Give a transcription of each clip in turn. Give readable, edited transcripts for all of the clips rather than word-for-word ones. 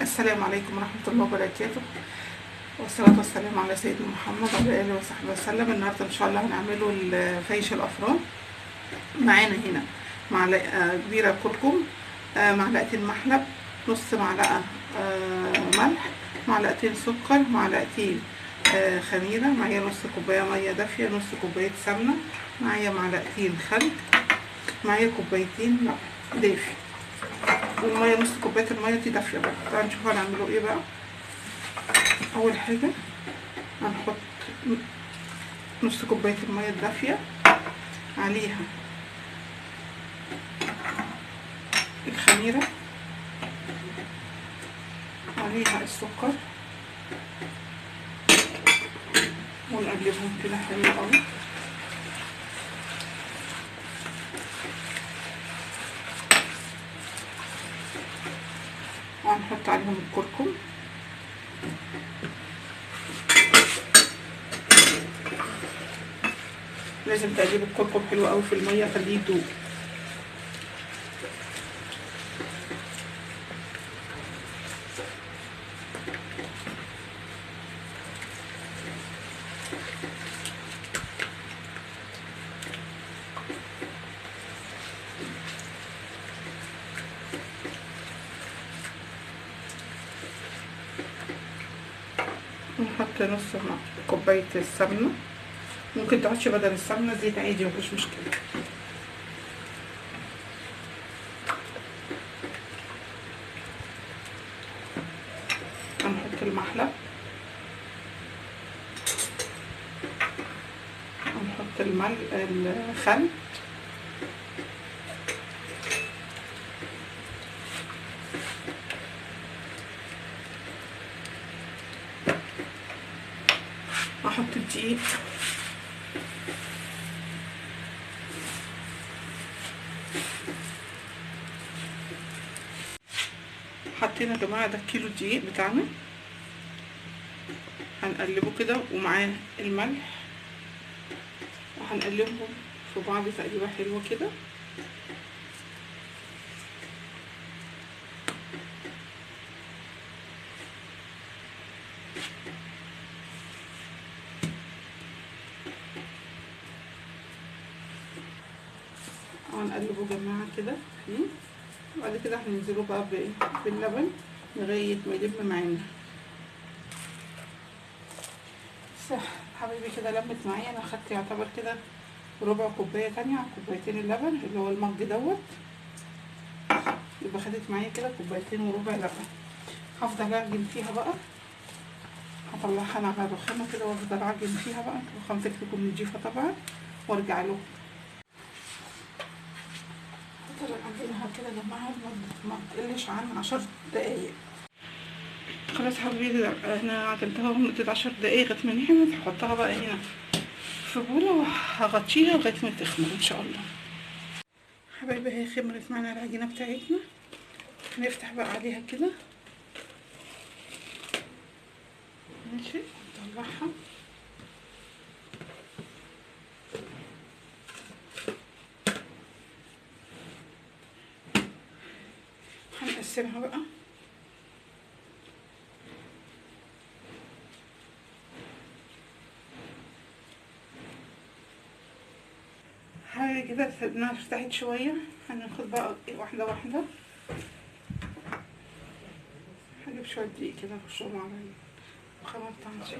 السلام عليكم ورحمة الله وبركاته، والصلاة والسلام على سيدنا محمد وعلى آله وصحبه وسلم. النهاردة إن شاء الله هنعمله فيش الأفران. معانا هنا معلقة كبيرة كركم، معلقتين محلب، نص معلقة ملح، معلقتين سكر، معلقتين خميرة، معايا نص كوباية مية دافية، نص كوباية سمنة، معايا معلقتين خل، معايا كوبايتين دافي، والمية نص كوباية المية دي دافية بقى. تعالوا نشوف هنعمله ايه بقى. اول حاجة هنحط نص كوباية المية الدافية، عليها الخميرة، عليها السكر، ونقلبهم كده حلو قوي. وهنحط عليهم الكركم، لازم تقليب الكركم حلو قوي في المية، خليه يدوب. ونحط نص كوباية السمنة، ممكن تحطش بدل السمنة زيت عادي مفيش مشكلة. هنحط المحلب، هنحط الخل، هحط الدقيق، حطينا يا جماعه ده الكيلو الدقيق بتاعنا. هنقلبه كده ومعاه الملح، وهنقلبهم في بعض تقليبه حلوه كده. وهنقلبه يا جماعه كده فيه، وبعد كده هننزله بقى باللبن لغايه ما يلم معانا. صح حبيبي كده لمت معايا. انا خدت يعتبر كده ربع كوبايه تانية على كوبايتين اللبن اللي هو المج دوت، يبقى خدت معايا كده كوبايتين وربع لبن. هفضل اعجن فيها بقى، هطلعها انا على الرخامه كده وافضل اعجن فيها بقى. رخامتك تكون نضيفه طبعا، وارجع له. هفضل اعجنها كده يا جماعه ما تقلش عن 10 دقايق. خلاص حبيبي انا عجنتها لمده 10 دقايق لغايه ما نعمت. هحطها بقى هنا في بوله وهغطيها لغايه ما تخمر ان شاء الله. حبايبي هي خمرت معانا العجينه بتاعتنا. هنفتح بقى عليها كده، ماشي، نطلعها. هنقسمها بقى، حاجه كده انها ارتاحت شويه. هناخد بقى واحده واحده. هجيب شويه دقيق كده ارشهم على الرخامه بتاعتي.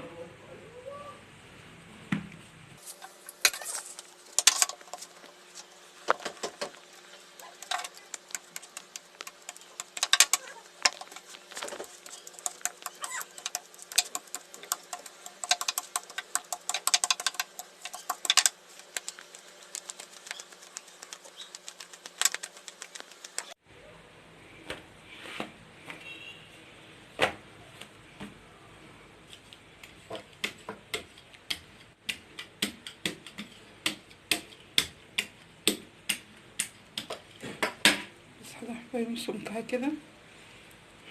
بس هحطها سمكها كده.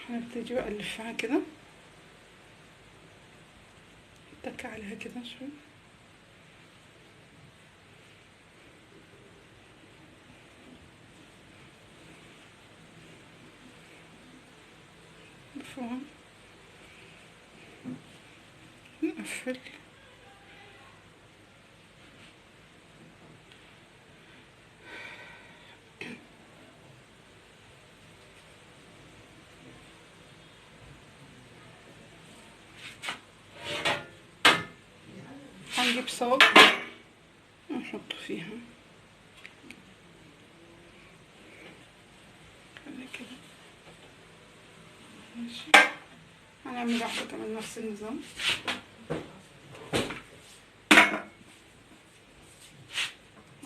هنبتدي بقى نلفها كده، نتك عليها كده شويه. عفوا. نقفل. هنجيب صاج ونحط فيها كده. ماشي. هنعمل واحدة كمان نفس النظام.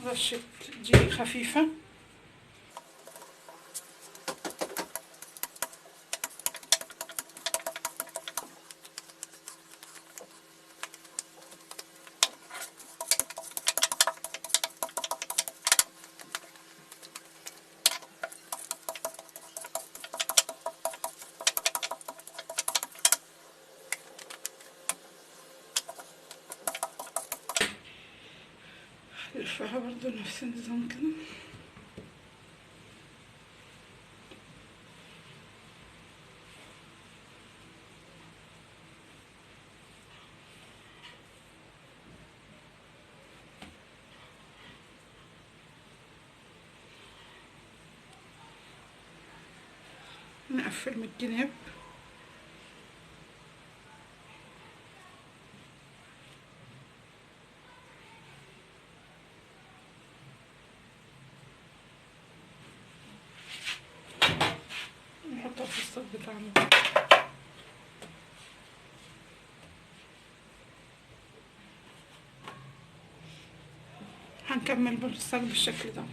رشة دقيق خفيفة. هلفها برضو نفس النظام كده. نقفل من الجناب. نحطها في الصاج بتاعنا. هنكمل بالصاج بالشكل ده.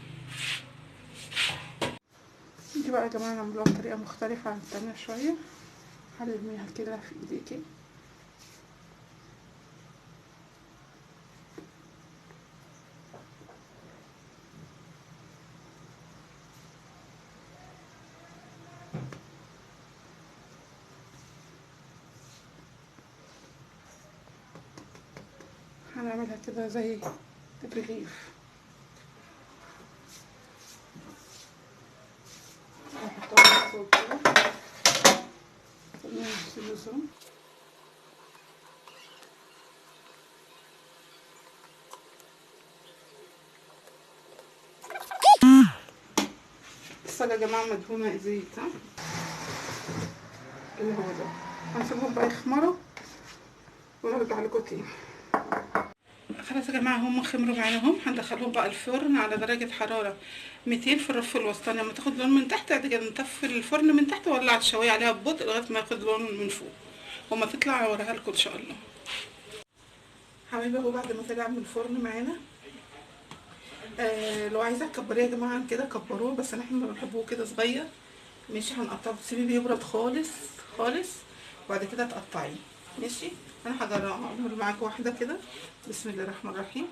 دي بقى يا جماعه نعملوها بطريقه مختلفه عن التانية شويه. هنرميها كده في ايديكي. هنعملها كده زي الرغيف. نحطها فوق كده. نفس النظام. الصاج يا جماعه مدهونه زيت، اللي هو ده. هنسيبهم بقى يخمروا ونرجع لكم تاني. خلاص يا جماعه هم خمروا معانا اهم. هندخلهم بقى الفرن على درجه حراره 200 في الرف الوسطاني. لما تاخد لون من تحت بعد كده نطفي الفرن من تحت وولع الشوايه عليها ببطء لغايه ما ياخد لون من فوق. وما تطلع اوريها لكم ان شاء الله. حبايبي اهو بعد ما طلع من الفرن معانا. لو عايزه تكبريه يا جماعه كده كبروه، بس احنا بنحبه كده صغير. ماشي. هنقطعه. تسيبيه بيبرد خالص خالص وبعد كده تقطعيه. ماشي. انا هعمل معاكم واحده كده. بسم الله الرحمن الرحيم.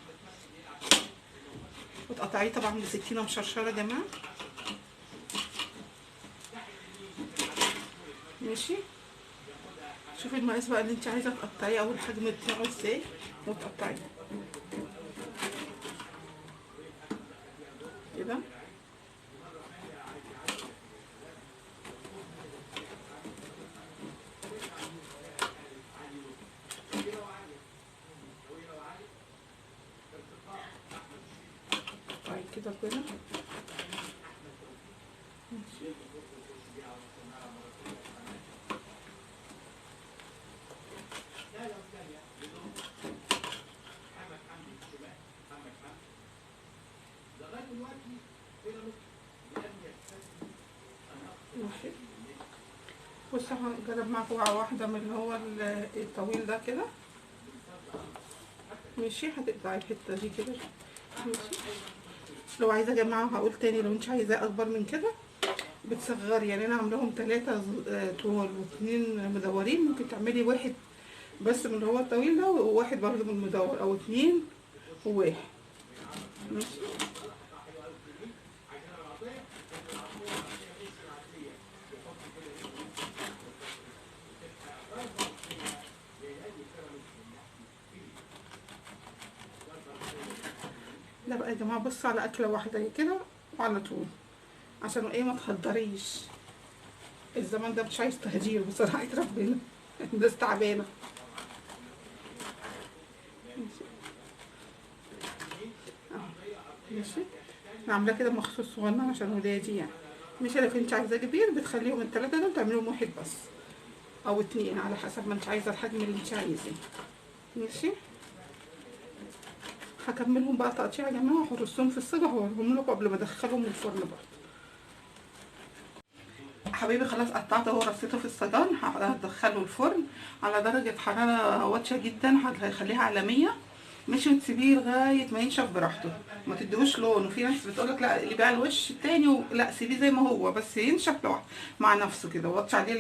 وتقطعيه طبعا بسكينه مشرشره يا جماعه. ماشي. شوفي المقاس بقى اللي انت عايزه تقطعيه او الحجم بتاعه ازاي وتقطعيه كده. كده كده. ماشي. ماشي. بصوا هنجرب معاكم واحدة من اللي هو الطويل ده كده. ماشي. هتقطعي الحتة دي كده. ماشي. لو عايزة يا جماعة هقول تاني، لو انت عايزاه اكبر من كده بتصغري. يعني انا عاملاهم 3 طوال و2 مدورين. ممكن تعملي واحد بس من اللي هو الطويل ده وواحد برضه من المدور، او 2 وواحد. ماشي. لا بقى يا جماعه بصوا على اكله واحده كده وعلى طول، عشان ايه ما تهدريش. الزمان ده مش عايز تهجير بصراحة ربنا. الناس تعبانة. ماشي اهو. ماشي، انا عاملاه كده مخصوص صغنن عشان ولادي يعني. ماشي، لو انت عايزاه كبير بتخليهم التلاتة دول تعمليهم واحد بس او اتنين على حسب ما انت عايزة الحجم اللي انت عايزاه. ماشي، هكملهم بقى تقطيع يا جماعة وهرصهم في الصاجة وهوريهم لكم قبل ما ادخلهم الفرن برضه. حبيبي خلاص قطعته اهو، رصيته في الصاجان، هدخله الفرن على درجة حرارة واطية جدا، هيخليها على 100. ماشي، وتسيبيه لغاية ما ينشف براحته، ما تديهوش لون. وفي ناس بتقولك لا اللي بقى الوش التاني لا سيبيه زي ما هو بس ينشف لوحده مع نفسه كده، وطي عليه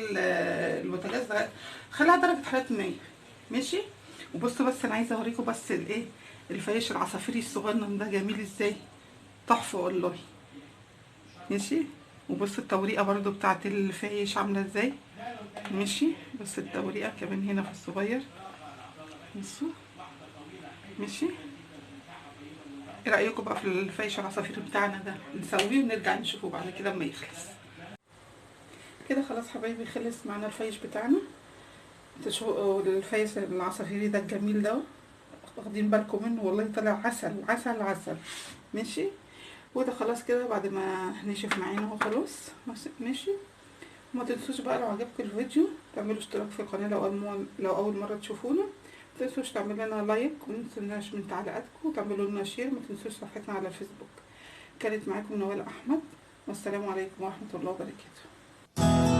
البوتاجاز ده، خليها درجة حرارة 100. ماشي، وبصوا بس انا عايزة اوريكم بس الايه، الفيش العصافيري الصغنن ده جميل ازاي، تحفة والله. ماشي، وبص التوريقه برضو بتاعت الفيش عامله ازاي. ماشي، بص التوريقه كمان هنا في الصغير. بصوا. ماشي، ايه رايكم بقى في الفيش العصافير بتاعنا ده؟ نسويه ونرجع نشوفه بعد كده اما يخلص. كده خلاص حبايبي خلص معانا الفيش بتاعنا. الفيش العصافيري ده الجميل ده، واخدين بالكم منه والله طلع عسل عسل عسل. ماشي، وده خلاص كده بعد ما نشف معانا اهو خلاص. ماشي، وما تنسوش بقى لو عجبكم الفيديو تعملوا اشتراك في القناة لو أول مرة تشوفونا. ما تنسوش تعملوا لنا لايك، وما تنسوناش من تعليقاتكم، وتعملوا لنا شير. ما تنسوش صفحتنا على الفيسبوك. كانت معاكم نوال أحمد، والسلام عليكم ورحمة الله وبركاته.